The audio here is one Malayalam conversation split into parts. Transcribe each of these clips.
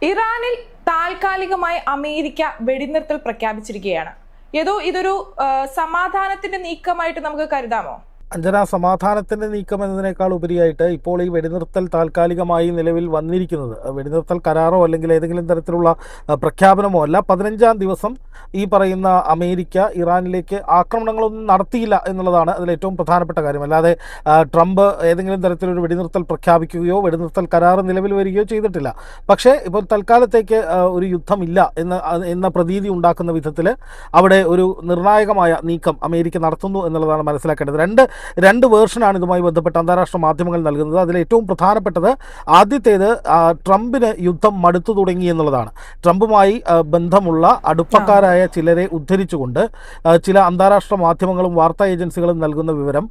ഇറാനിൽ താൽക്കാലികമായി അമേരിക്ക വെടിനിർത്തൽ പ്രഖ്യാപിച്ചിരിക്കുകയാണ്. ഇതൊരു സമാധാനത്തിന്റെ നീക്കമായിട്ട് നമുക്ക് കരുതാമോ? അഞ്ജന, സമാധാനത്തിൻ്റെ നീക്കം എന്നതിനേക്കാൾ ഉപരിയായിട്ട് ഇപ്പോൾ ഈ വെടിനിർത്തൽ താൽക്കാലികമായി നിലവിൽ വന്നിരിക്കുന്നത് വെടിനിർത്തൽ കരാറോ അല്ലെങ്കിൽ ഏതെങ്കിലും തരത്തിലുള്ള പ്രഖ്യാപനമോ അല്ല. 15-ാം ദിവസം ഈ പറയുന്ന അമേരിക്ക ഇറാനിലേക്ക് ആക്രമണങ്ങളൊന്നും നടത്തിയില്ല എന്നുള്ളതാണ് അതിലേറ്റവും പ്രധാനപ്പെട്ട കാര്യം. അല്ലാതെ ട്രംപ് ഏതെങ്കിലും തരത്തിലൊരു വെടിനിർത്തൽ പ്രഖ്യാപിക്കുകയോ വെടിനിർത്തൽ കരാർ നിലവിൽ വരികയോ ചെയ്തിട്ടില്ല. പക്ഷേ ഇപ്പോൾ തൽക്കാലത്തേക്ക് ഒരു യുദ്ധമില്ല എന്ന പ്രതീതി ഉണ്ടാക്കുന്ന വിധത്തിൽ അവിടെ ഒരു നിർണായകമായ നീക്കം അമേരിക്ക നടത്തുന്നു എന്നുള്ളതാണ് മനസ്സിലാക്കേണ്ടത്. രണ്ട് വേർഷനാണ് ഇതുമായി ബന്ധപ്പെട്ട് അന്താരാഷ്ട്ര മാധ്യമങ്ങൾ നൽകുന്നത്. അതിൽ ഏറ്റവും പ്രധാനപ്പെട്ടത് ആദ്യത്തേത് ട്രംപിന് യുദ്ധം മടുത്തു തുടങ്ങി എന്നുള്ളതാണ്. ട്രംപുമായി ബന്ധമുള്ള അടുപ്പക്കാരായ ചിലരെ ഉദ്ധരിച്ചുകൊണ്ട് ചില അന്താരാഷ്ട്ര മാധ്യമങ്ങളും വാർത്താ ഏജൻസികളും നൽകുന്ന വിവരം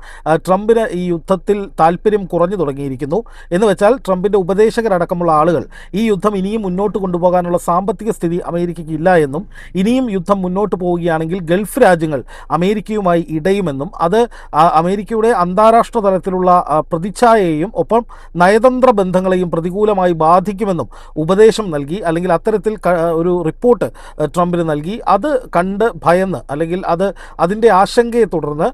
ട്രംപിന് ഈ യുദ്ധത്തിൽ താല്പര്യം കുറഞ്ഞു തുടങ്ങിയിരിക്കുന്നു എന്ന് വെച്ചാൽ ട്രംപിൻ്റെ ഉപദേശകരടക്കമുള്ള ആളുകൾ ഈ യുദ്ധം ഇനിയും മുന്നോട്ട് കൊണ്ടുപോകാനുള്ള സാമ്പത്തിക സ്ഥിതി അമേരിക്കയ്ക്ക് ഇല്ല എന്നും ഇനിയും യുദ്ധം മുന്നോട്ട് പോവുകയാണെങ്കിൽ ഗൾഫ് രാജ്യങ്ങൾ അമേരിക്കയുമായി ഇടയുമെന്നും അത് അമേരിക്കയുടെ അന്താരാഷ്ട്ര തലത്തിലുള്ള പ്രതിച്ഛായയെയും ഒപ്പം നയതന്ത്ര ബന്ധങ്ങളെയും പ്രതികൂലമായി ബാധിക്കുമെന്നും ഉപദേശം നൽകി, അല്ലെങ്കിൽ അത്തരത്തിൽ ഒരു റിപ്പോർട്ട് ട്രംപിന് നൽകി. അത് കണ്ട് ഭയന്ന് അല്ലെങ്കിൽ അതിൻ്റെ ആശങ്കയെ തുടർന്ന്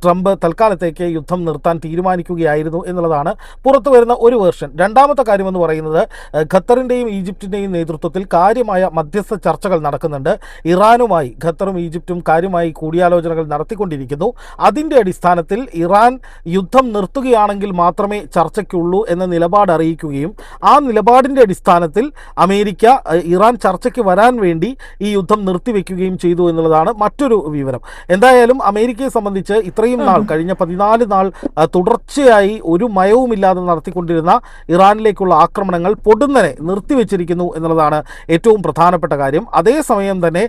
ട്രംപ് തൽക്കാലത്തേക്ക് യുദ്ധം നിർത്താൻ തീരുമാനിക്കുകയായിരുന്നു എന്നുള്ളതാണ് പുറത്തു വരുന്ന ഒരു വേർഷൻ. രണ്ടാമത്തെ കാര്യമെന്ന് പറയുന്നത് ഖത്തറിൻ്റെയും ഈജിപ്തിൻ്റെയും നേതൃത്വത്തിൽ കാര്യമായ മധ്യസ്ഥ ചർച്ചകൾ നടക്കുന്നുണ്ട്. ഇറാനുമായി ഖത്തറും ഈജിപ്തും കാര്യമായി കൂടിയാലോചനകൾ നടത്തിക്കൊണ്ടിരിക്കുന്നു. അതിൻ്റെ അടിസ്ഥാനത്തിൽ ഇറാൻ യുദ്ധം നിർത്തുകയാണെങ്കിൽ മാത്രമേ ചർച്ചയ്ക്കുള്ളൂ എന്ന നിലപാട് അറിയിക്കുകയും ആ നിലപാടിൻ്റെ അടിസ്ഥാനത്തിൽ അമേരിക്ക ഇറാൻ ചർച്ചയ്ക്ക് വരാൻ വേണ്ടി ഈ യുദ്ധം നിർത്തിവെക്കുകയും ചെയ്തു എന്നുള്ളതാണ് മറ്റൊരു വിവരം. എന്തായാലും അമേരിക്കയെ സംബന്ധിച്ച് ഇത്രയും നാൾ കഴിഞ്ഞ 14 നാൾ തുടർച്ചയായി ഒരു മയവുമില്ലാതെ നടത്തിക്കൊണ്ടിരുന്ന ഇറാനിലേക്കുള്ള ആക്രമണങ്ങൾ പൊടുന്നനെ നിർത്തിവെച്ചിരിക്കുന്നു എന്നുള്ളതാണ് ഏറ്റവും പ്രധാനപ്പെട്ട കാര്യം. അതേസമയം തന്നെ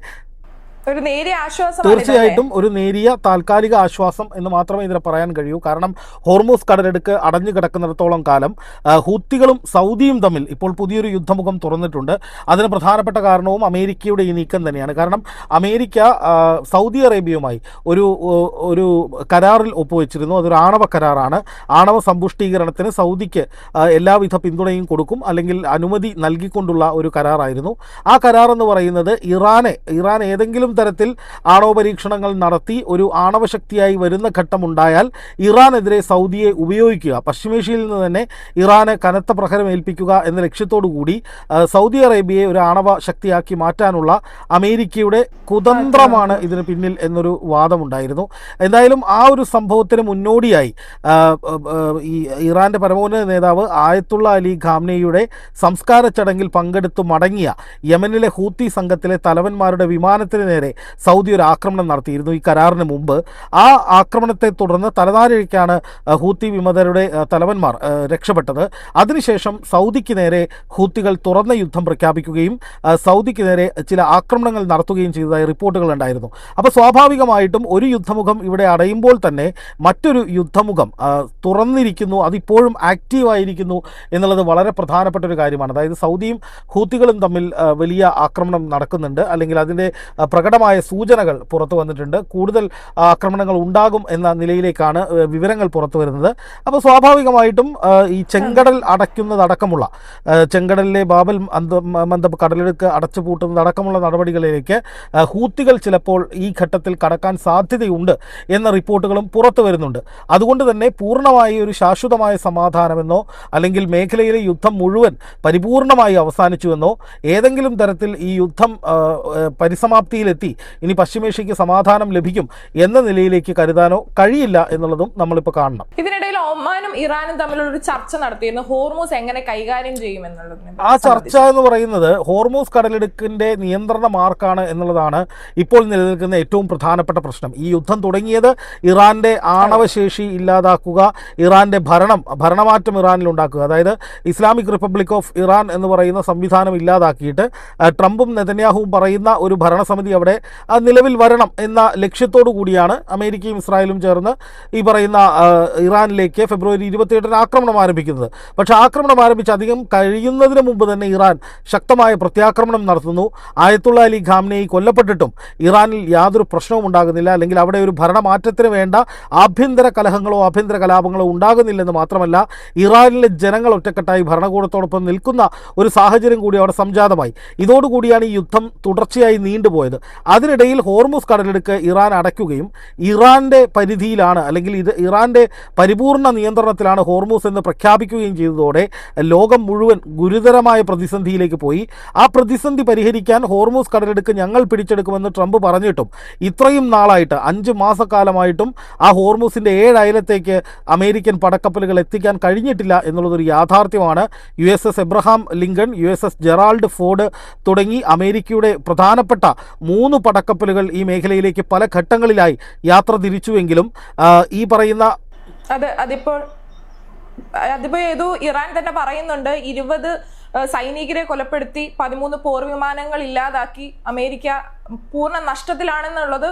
തീർച്ചയായിട്ടും ഒരു നേരിയ താൽക്കാലിക ആശ്വാസം എന്ന് മാത്രമേ ഇതിനെ പറയാൻ കഴിയൂ. കാരണം ഹോർമൂസ് കടലെടുക്ക് അടഞ്ഞു കിടക്കുന്നിടത്തോളം കാലം ഹൂത്തികളും സൗദിയും തമ്മിൽ ഇപ്പോൾ പുതിയൊരു യുദ്ധമുഖം തുറന്നിട്ടുണ്ട്. അതിന് പ്രധാനപ്പെട്ട കാരണവും അമേരിക്കയുടെ ഈ നീക്കം തന്നെയാണ്. കാരണം അമേരിക്ക സൗദി അറേബ്യയുമായി ഒരു കരാറിൽ ഒപ്പുവെച്ചിരുന്നു. അതൊരു ആണവ കരാറാണ്. ആണവ സമ്പുഷ്ടീകരണത്തിന് സൗദിക്ക് എല്ലാവിധ പിന്തുണയും കൊടുക്കും അല്ലെങ്കിൽ അനുമതി നൽകിക്കൊണ്ടുള്ള ഒരു കരാറായിരുന്നു. ആ കരാർ എന്ന് പറയുന്നത് ഇറാൻ ഏതെങ്കിലും തരത്തിൽ ആണവ പരീക്ഷണങ്ങൾ നടത്തി ഒരു ആണവശക്തിയായി വരുന്ന ഘട്ടമുണ്ടായാൽ ഇറാനെതിരെ സൗദിയെ ഉപയോഗിക്കുക, പശ്ചിമേഷ്യയിൽ നിന്ന് തന്നെ ഇറാന് കനത്ത പ്രഹരം ഏൽപ്പിക്കുക എന്ന ലക്ഷ്യത്തോടു കൂടി സൗദി അറേബ്യയെ ഒരു ആണവ ശക്തിയാക്കി മാറ്റാനുള്ള അമേരിക്കയുടെ കുതന്ത്രമാണ് ഇതിന് പിന്നിൽ എന്നൊരു വാദമുണ്ടായിരുന്നു. എന്തായാലും ആ ഒരു സംഭവത്തിന് മുന്നോടിയായി ഈ ഇറാന്റെ പരമോന്നത നേതാവ് ആയത്തുള്ള അലി ഖാംനെയുടെ സംസ്കാര ചടങ്ങിൽ പങ്കെടുത്തു മടങ്ങിയ യമനിലെ ഹൂത്തി സംഘത്തിലെ തലവന്മാരുടെ വിമാനത്തിന് നേരെ സൗദി ഒരു ആക്രമണം നടത്തിയിരുന്നു ഈ കരാറിന് മുമ്പ്. ആ ആക്രമണത്തെ തുടർന്ന് തലനാരിഴയ്ക്കാണ് ഹൂത്തി വിമതരുടെ തലവന്മാർ രക്ഷപ്പെട്ടത്. അതിനുശേഷം സൗദിക്ക് നേരെ ഹൂത്തികൾ തുറന്ന യുദ്ധം പ്രഖ്യാപിക്കുകയും സൗദിക്ക് നേരെ ചില ആക്രമണങ്ങൾ നടത്തുകയും ചെയ്തതായി റിപ്പോർട്ടുകൾ ഉണ്ടായിരുന്നു. അപ്പോൾ സ്വാഭാവികമായിട്ടും ഒരു യുദ്ധമുഖം ഇവിടെ അടയുമ്പോൾ തന്നെ മറ്റൊരു യുദ്ധമുഖം തുറന്നിരിക്കുന്നു, അതിപ്പോഴും ആക്റ്റീവായിരിക്കുന്നു എന്നുള്ളത് വളരെ പ്രധാനപ്പെട്ട ഒരു കാര്യമാണ്. അതായത് സൗദിയും ഹൂത്തികളും തമ്മിൽ വലിയ ആക്രമണം നടക്കുന്നുണ്ട്, അല്ലെങ്കിൽ അതിൻ്റെ പ്രകടമായ സൂചനകൾ പുറത്തു വന്നിട്ടുണ്ട്. കൂടുതൽ ആക്രമണങ്ങൾ ഉണ്ടാകും എന്ന നിലയിലേക്കാണ് വിവരങ്ങൾ പുറത്തു വരുന്നത്. അപ്പോൾ സ്വാഭാവികമായിട്ടും ഈ ചെങ്കടൽ അടയ്ക്കുന്നതടക്കമുള്ള ചെങ്കടലിലെ ബാബൽ മന്ദബ് കടലെടുക്ക് അടച്ചുപൂട്ടുന്നതടക്കമുള്ള നടപടികളിലേക്ക് ഹൂത്തികൾ ചിലപ്പോൾ ഈ ഘട്ടത്തിൽ കടക്കാൻ സാധ്യതയുണ്ട് എന്ന റിപ്പോർട്ടുകളും പുറത്തു വരുന്നുണ്ട്. അതുകൊണ്ട് തന്നെ പൂർണ്ണമായി ഒരു ശാശ്വതമായ സമാധാനമെന്നോ അല്ലെങ്കിൽ മേഖലയിലെ യുദ്ധം മുഴുവൻ പരിപൂർണമായി അവസാനിച്ചുവെന്നോ ഏതെങ്കിലും തരത്തിൽ ഈ യുദ്ധം പരിസമാപ്തിയിലെത്തി ഇനി പശ്ചിമേഷ്യയ്ക്ക് സമാധാനം ലഭിക്കും എന്ന നിലയിലേക്ക് കരുതാനോ കഴിയില്ല എന്നുള്ളതും നമ്മളിപ്പോൾ കാണണം. ഇതിനിടയിൽ ഒമാനും ഇറാനും തമ്മിലുള്ള ഒരു ചർച്ച നടത്തിയിരുന്നു, ഹോർമൂസ് എങ്ങനെ കൈകാര്യം ചെയ്യും എന്നുള്ളത്. ആ ചർച്ച എന്ന് പറയുന്നത് ഹോർമൂസ് കടലിടുക്കിന്റെ നിയന്ത്രണം ആർക്കാണ് എന്നുള്ളതാണ് ഇപ്പോൾ നിലനിൽക്കുന്ന ഏറ്റവും പ്രധാനപ്പെട്ട പ്രശ്നം. ഈ യുദ്ധം തുടങ്ങിയത് ഇറാന്റെ ആണവശേഷി ഇല്ലാതാക്കുക, ഇറാന്റെ ഭരണമാറ്റം ഇറാനിൽ ഉണ്ടാക്കുക, അതായത് ഇസ്ലാമിക് റിപ്പബ്ലിക് ഓഫ് ഇറാൻ എന്ന് പറയുന്ന സംവിധാനം ഇല്ലാതാക്കിയിട്ട് ട്രംപും നെതന്യാഹുവും പറയുന്ന ഒരു ഭരണസമിതി അവിടെ അവിടെ നിലവിൽ വരണം എന്ന ലക്ഷ്യത്തോടു കൂടിയാണ് അമേരിക്കയും ഇസ്രായേലും ചേർന്ന് ഈ പറയുന്ന ഇറാനിലേക്ക് ഫെബ്രുവരി 28-ന് ആക്രമണം ആരംഭിക്കുന്നത്. പക്ഷേ ആക്രമണം ആരംഭിച്ച് അധികം കഴിയുന്നതിന് മുമ്പ് തന്നെ ഇറാൻ ശക്തമായ പ്രത്യാക്രമണം നടത്തുന്നു. ആയത്തുള്ള അലി ഖാംനെയി കൊല്ലപ്പെട്ടിട്ടും ഇറാനിൽ യാതൊരു പ്രശ്നവും ഉണ്ടാകുന്നില്ല, അല്ലെങ്കിൽ അവിടെ ഒരു ഭരണമാറ്റത്തിന് വേണ്ട ആഭ്യന്തര കലഹങ്ങളോ ആഭ്യന്തര കലാപങ്ങളോ ഉണ്ടാകുന്നില്ലെന്ന് മാത്രമല്ല, ഇറാനിലെ ജനങ്ങൾ ഒറ്റക്കെട്ടായി ഭരണകൂടത്തോടൊപ്പം നിൽക്കുന്ന ഒരു സാഹചര്യം കൂടി അവിടെ സംജാതമായി. ഇതോടുകൂടിയാണ് ഈ യുദ്ധം തുടർച്ചയായി നീണ്ടുപോയത്. അതിനിടയിൽ ഹോർമുസ് കടലിടുക്ക് ഇറാൻ അടയ്ക്കുകയും ഇറാൻ്റെ പരിധിയിലാണ്, അല്ലെങ്കിൽ ഇത് ഇറാൻ്റെ പരിപൂർണ നിയന്ത്രണത്തിലാണ് ഹോർമുസ് എന്ന് പ്രഖ്യാപിക്കുകയും ചെയ്തതോടെ ലോകം മുഴുവൻ ഗുരുതരമായ പ്രതിസന്ധിയിലേക്ക് പോയി. ആ പ്രതിസന്ധി പരിഹരിക്കാൻ ഹോർമുസ് കടലിടുക്ക് ഞങ്ങൾ പിടിച്ചെടുക്കുമെന്ന് ട്രംപ് പറഞ്ഞിട്ടും ഇത്രയും നാളായിട്ട് 5 മാസക്കാലമായിട്ടും ആ ഹോർമുസിൻ്റെ 7 അയലത്തേക്ക് അമേരിക്കൻ പടക്കപ്പലുകൾ എത്തിക്കാൻ കഴിഞ്ഞിട്ടില്ല എന്നുള്ളതൊരു യാഥാർത്ഥ്യമാണ്. USS Abraham Lincoln, USS Gerald Ford തുടങ്ങി അമേരിക്കയുടെ പ്രധാനപ്പെട്ട 3 പടക്കപ്പലുകൾ ഈ മേഖലയിലേക്ക് പല ഘട്ടങ്ങളിലായി യാത്ര തിരിച്ചുവെങ്കിലും ഈ പറയുന്ന അതിപ്പോൾ ഏതോ ഇറാൻ തന്നെ പറയുന്നുണ്ട് 20 സൈനികരെ കൊലപ്പെടുത്തി 13 പോർ വിമാനങ്ങൾ ഇല്ലാതാക്കി അമേരിക്ക പൂർണ്ണ നഷ്ടത്തിലാണെന്നുള്ളത്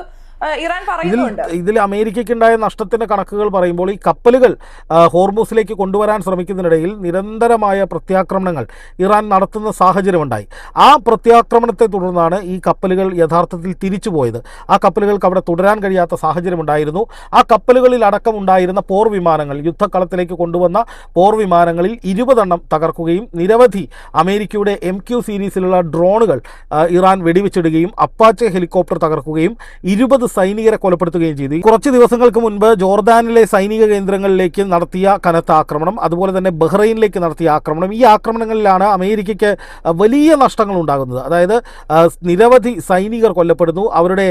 ഇറാൻ പറയുന്നുണ്ട്. ഇതിൽ അമേരിക്കയ്ക്കുണ്ടായ നഷ്ടത്തിന്റെ കണക്കുകൾ പറയുമ്പോൾ ഈ കപ്പലുകൾ ഹോർമുസിലേക്ക് കൊണ്ടുവരാൻ ശ്രമിക്കുന്നതിനിടയിൽ നിരന്തരമായ പ്രത്യാക്രമണങ്ങൾ ഇറാൻ നടത്തുന്ന സാഹചര്യമുണ്ടായി. ആ പ്രത്യാക്രമണത്തെ തുടർന്നാണ് ഈ കപ്പലുകൾ യഥാർത്ഥത്തിൽ തിരിച്ചുപോയത്. ആ കപ്പലുകൾക്ക് അവിടെ തുടരാൻ കഴിയാത്ത സാഹചര്യമുണ്ടായിരുന്നു. ആ കപ്പലുകളിൽ അടക്കം ഉണ്ടായിരുന്ന പോർ വിമാനങ്ങൾ, യുദ്ധക്കളത്തിലേക്ക് കൊണ്ടുവന്ന പോർ വിമാനങ്ങളിൽ 20 എണ്ണം തകർക്കുകയും നിരവധി അമേരിക്കയുടെ MQ സീരീസിലുള്ള ഡ്രോണുകൾ ഇറാൻ വെടിവെച്ചിടുകയും അപ്പാച്ചെ ഹെലികോപ്റ്റർ തകർക്കുകയും 20 സൈനികരെ കൊലപ്പെടുത്തുകയും ചെയ്തു. കുറച്ച് ദിവസങ്ങൾക്ക് മുൻപ് ജോർദാനിലെ സൈനിക കേന്ദ്രങ്ങളിലേക്ക് നടത്തിയ കനത്ത ആക്രമണം, അതുപോലെ തന്നെ ബഹ്റൈനിലേക്ക് നടത്തിയ ആക്രമണം, ഈ ആക്രമണങ്ങളിലാണ് അമേരിക്കയ്ക്ക് വലിയ നഷ്ടങ്ങൾ ഉണ്ടാകുന്നത്. അതായത് നിരവധി സൈനികർ കൊല്ലപ്പെടുന്നു. അവരുടെ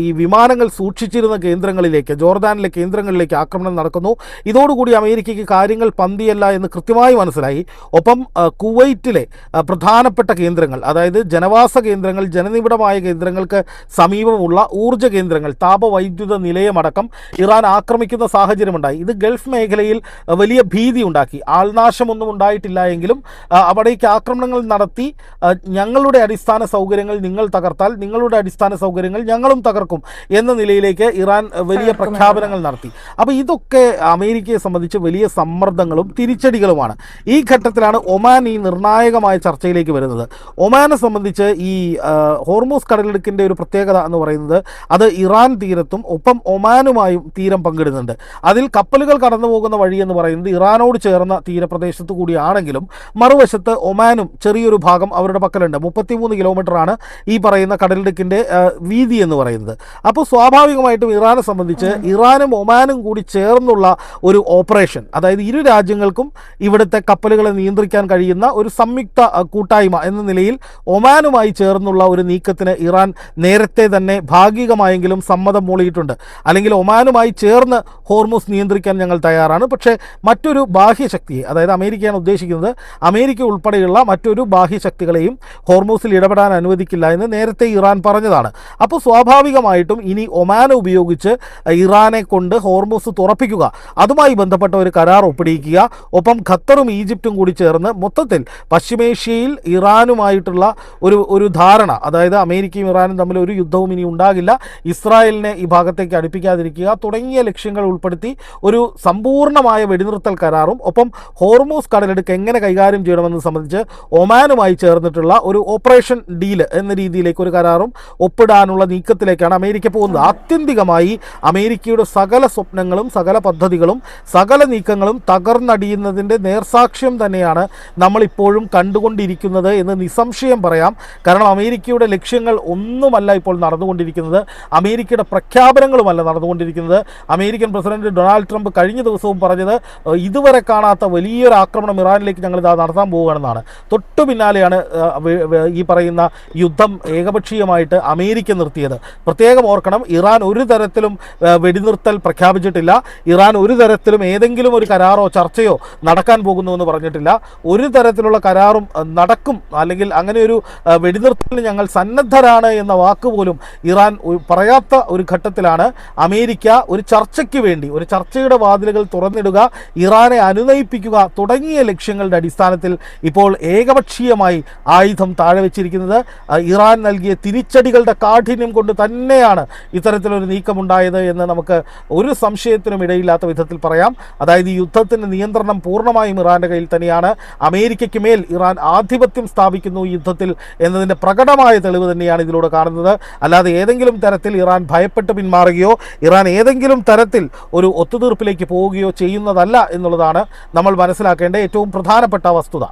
ഈ വിമാനങ്ങൾ സൂക്ഷിച്ചിരുന്ന കേന്ദ്രങ്ങളിലേക്ക്, ജോർദാനിലെ കേന്ദ്രങ്ങളിലേക്ക് ആക്രമണം നടക്കുന്നു. ഇതോടുകൂടി അമേരിക്കയ്ക്ക് കാര്യങ്ങൾ പന്തിയല്ല എന്ന് കൃത്യമായി മനസ്സിലായി. ഒപ്പം കുവൈറ്റിലെ പ്രധാനപ്പെട്ട കേന്ദ്രങ്ങൾ, അതായത് ജനവാസ കേന്ദ്രങ്ങൾ, ജനനിബിഡമായ കേന്ദ്രങ്ങൾക്ക് സമീപമുള്ള ഊർജ്ജ കേന്ദ്രങ്ങൾ, താപവൈദ്യുത നിലയമടക്കം ഇറാൻ ആക്രമിക്കുന്ന സാഹചര്യമുണ്ടായി. ഇത് ഗൾഫ് മേഖലയിൽ വലിയ ഭീതി ഉണ്ടാക്കി. ആൾനാശമൊന്നും ഉണ്ടായിട്ടില്ല എങ്കിലും അവിടേക്ക് ആക്രമണങ്ങൾ നടത്തി ഞങ്ങളുടെ അടിസ്ഥാന സൗകര്യങ്ങൾ നിങ്ങൾ തകർത്താൽ നിങ്ങളുടെ അടിസ്ഥാന സൗകര്യങ്ങൾ ഞങ്ങളും തകർക്കും എന്ന നിലയിലേക്ക് ഇറാൻ വലിയ പ്രഖ്യാപനങ്ങൾ നടത്തി. അപ്പോൾ ഇതൊക്കെ അമേരിക്കയെ സംബന്ധിച്ച് വലിയ സമ്മർദ്ദങ്ങളും തിരിച്ചടികളുമാണ്. ഈ ഘട്ടത്തിലാണ് ഒമാൻ ഈ നിർണായകമായ ചർച്ചയിലേക്ക് വരുന്നത്. ഒമാനെ സംബന്ധിച്ച് ഈ ഹോർമുസ് കടലിടുക്കിൻ്റെ ഒരു പ്രത്യേകത എന്ന് പറയുന്നത് അത് ഇറാൻ തീരത്തും ഒപ്പം ഒമാനുമായും തീരം പങ്കിടുന്നുണ്ട്. അതിൽ കപ്പലുകൾ കടന്നു പോകുന്ന വഴി എന്ന് പറയുന്നത് ഇറാനോട് ചേർന്ന തീരപ്രദേശത്ത് കൂടിയാണെങ്കിലും മറുവശത്ത് ഒമാനും ചെറിയൊരു ഭാഗം അവരുടെ പക്കലുണ്ട്. 33 കിലോമീറ്ററാണ് ഈ പറയുന്ന കടലിടുക്കിൻ്റെ വീതി എന്ന് പറയുന്നത്. അപ്പോൾ സ്വാഭാവികമായിട്ടും ഇറാനെ സംബന്ധിച്ച് ഇറാനും ഒമാനും കൂടി ചേർന്നുള്ള ഒരു ഓപ്പറേഷൻ, അതായത് ഇരു രാജ്യങ്ങൾക്കും ഇവിടുത്തെ കപ്പലുകളെ നിയന്ത്രിക്കാൻ കഴിയുന്ന ഒരു സംയുക്ത കൂട്ടായ്മ എന്ന നിലയിൽ ഒമാനുമായി ചേർന്നുള്ള ഒരു നീക്കത്തിന് ഇറാൻ നേരത്തെ തന്നെ ഭാഗികമായെങ്കിലും സമ്മതം മൂളിയിട്ടുണ്ട്. അല്ലെങ്കിൽ ഒമാനുമായി ചേർന്ന് ഹോർമുസ് നിയന്ത്രിക്കാൻ ഞങ്ങൾ തയ്യാറാണ്, പക്ഷേ മറ്റൊരു ബാഹ്യശക്തിയെ, അതായത് അമേരിക്കയാണ് ഉദ്ദേശിക്കുന്നത്, അമേരിക്ക ഉൾപ്പെടെയുള്ള മറ്റൊരു ബാഹ്യശക്തികളെയും ഹോർമുസിൽ ഇടപെടാൻ അനുവദിക്കില്ല എന്ന് നേരത്തെ ഇറാൻ പറഞ്ഞതാണ്. അപ്പോൾ സ്വാഭാവികമായിട്ടും ഇനി ഒമാൻ ഉപയോഗിച്ച് ഇറാനെ കൊണ്ട് ഹോർമുസ് തുറപ്പിക്കുക, അതുമായി ബന്ധപ്പെട്ട ഒരു കരാർ ഒപ്പിടിക്കുക, ഒപ്പം ഖത്തറും ഈജിപ്തും കൂടി ചേർന്ന് മൊത്തത്തിൽ പശ്ചിമേഷ്യയിൽ ഇറാനുമായിട്ടുള്ള ഒരു ധാരണ, അതായത് അമേരിക്കയും ഇറാനും തമ്മിൽ ഒരു യുദ്ധവും ഇനി ഉണ്ടാകില്ല, ഇസ്രായേലിനെ ഈ ഭാഗത്തേക്ക് അടുപ്പിക്കാതിരിക്കുക തുടങ്ങിയ ലക്ഷ്യങ്ങൾ ഉൾപ്പെടുത്തി ഒരു സമ്പൂർണ്ണമായ വെടിനിർത്തൽ കരാറും ഒപ്പം ഹോർമുസ് കടലെടുക്ക് എങ്ങനെ കൈകാര്യം ചെയ്യണമെന്ന് സംബന്ധിച്ച് ഒമാനുമായി ചേർന്നിട്ടുള്ള ഒരു ഓപ്പറേഷൻ ഡീൽ എന്ന രീതിയിലേക്ക് ഒരു കരാറും ഒപ്പിടാനുള്ള നീക്കത്തിലേക്കാണ് അമേരിക്ക പോകുന്നത്. ആത്യന്തികമായി അമേരിക്കയുടെ സകല സ്വപ്നങ്ങളും സകല പദ്ധതികളും സകല നീക്കങ്ങളും തകർന്നടിയുന്നതിൻ്റെ നേർസാക്ഷ്യം തന്നെയാണ് നമ്മളിപ്പോഴും കണ്ടുകൊണ്ടിരിക്കുന്നത് എന്ന് നിസ്സംശയം പറയാം. കാരണം അമേരിക്കയുടെ ലക്ഷ്യങ്ങൾ ഒന്നുമല്ല ഇപ്പോൾ നടന്നുകൊണ്ടിരിക്കുന്നത്, അമേരിക്കയുടെ പ്രഖ്യാപനങ്ങളുമല്ല നടന്നുകൊണ്ടിരിക്കുന്നത്. അമേരിക്കൻ പ്രസിഡന്റ് ഡൊണാൾഡ് ട്രംപ് കഴിഞ്ഞ ദിവസവും പറഞ്ഞത് ഇതുവരെ കാണാത്ത വലിയൊരു ആക്രമണം ഇറാനിലേക്ക് ഞങ്ങൾ നടത്താൻ പോവുകയാണെന്നാണ്. തൊട്ടു പിന്നാലെയാണ് ഈ പറയുന്ന യുദ്ധം ഏകപക്ഷീയമായിട്ട് അമേരിക്ക നിർത്തിയത്. പ്രത്യേകം ഓർക്കണം, ഇറാൻ ഒരു തരത്തിലും വെടിനിർത്തൽ പ്രഖ്യാപിച്ചിട്ടില്ല. ഇറാൻ ഒരു തരത്തിലും ഏതെങ്കിലും ഒരു കരാറോ ചർച്ചയോ നടക്കാൻ പോകുന്നുവെന്ന് പറഞ്ഞിട്ടില്ല. ഒരു തരത്തിലുള്ള കരാറും നടക്കും അല്ലെങ്കിൽ അങ്ങനെ ഒരു വെടിനിർത്തലിന് ഞങ്ങൾ സന്നദ്ധരാണ് എന്ന വാക്ക് പോലും ഇറാൻ പറയാത്ത ഒരു ഘട്ടത്തിലാണ് അമേരിക്ക ഒരു ചർച്ചയ്ക്ക് വേണ്ടി, ഒരു ചർച്ചയുടെ വാതിലുകൾ തുറന്നിടുക, ഇറാനെ അനുനയിപ്പിക്കുക തുടങ്ങിയ ലക്ഷ്യങ്ങളുടെ അടിസ്ഥാനത്തിൽ ഇപ്പോൾ ഏകപക്ഷീയമായി ആയുധം താഴെ വെച്ചിരിക്കുന്നത്. ഇറാൻ നൽകിയ തിരിച്ചടികളുടെ കാഠിന്യം കൊണ്ട് തന്നെയാണ് ഇത്തരത്തിലൊരു നീക്കമുണ്ടായത് എന്ന് നമുക്ക് ഒരു സംശയത്തിനും ഇടയില്ലാത്ത വിധത്തിൽ പറയാം. അതായത് ഈ യുദ്ധത്തിൻ്റെ നിയന്ത്രണം പൂർണ്ണമായും ഇറാൻ്റെ കയ്യിൽ തന്നെയാണ്. അമേരിക്കയ്ക്ക് മേൽ ഇറാൻ ആധിപത്യം സ്ഥാപിക്കുന്നു ഈ യുദ്ധത്തിൽ എന്നതിൻ്റെ പ്രകടമായ തെളിവ് തന്നെയാണ് ഇതിലൂടെ കാണുന്നത്. അല്ലാതെ ഏതെങ്കിലും തരത്തിൽ ഇറാൻ ഭയപ്പെട്ട് പിന്മാറുകയോ ഇറാൻ ഏതെങ്കിലും തരത്തിൽ ഒരു ഒത്തുതീർപ്പിലേക്ക് പോവുകയോ ചെയ്യുന്നതല്ല എന്നുള്ളതാണ് നമ്മൾ മനസ്സിലാക്കേണ്ട ഏറ്റവും പ്രധാനപ്പെട്ട വസ്തുത.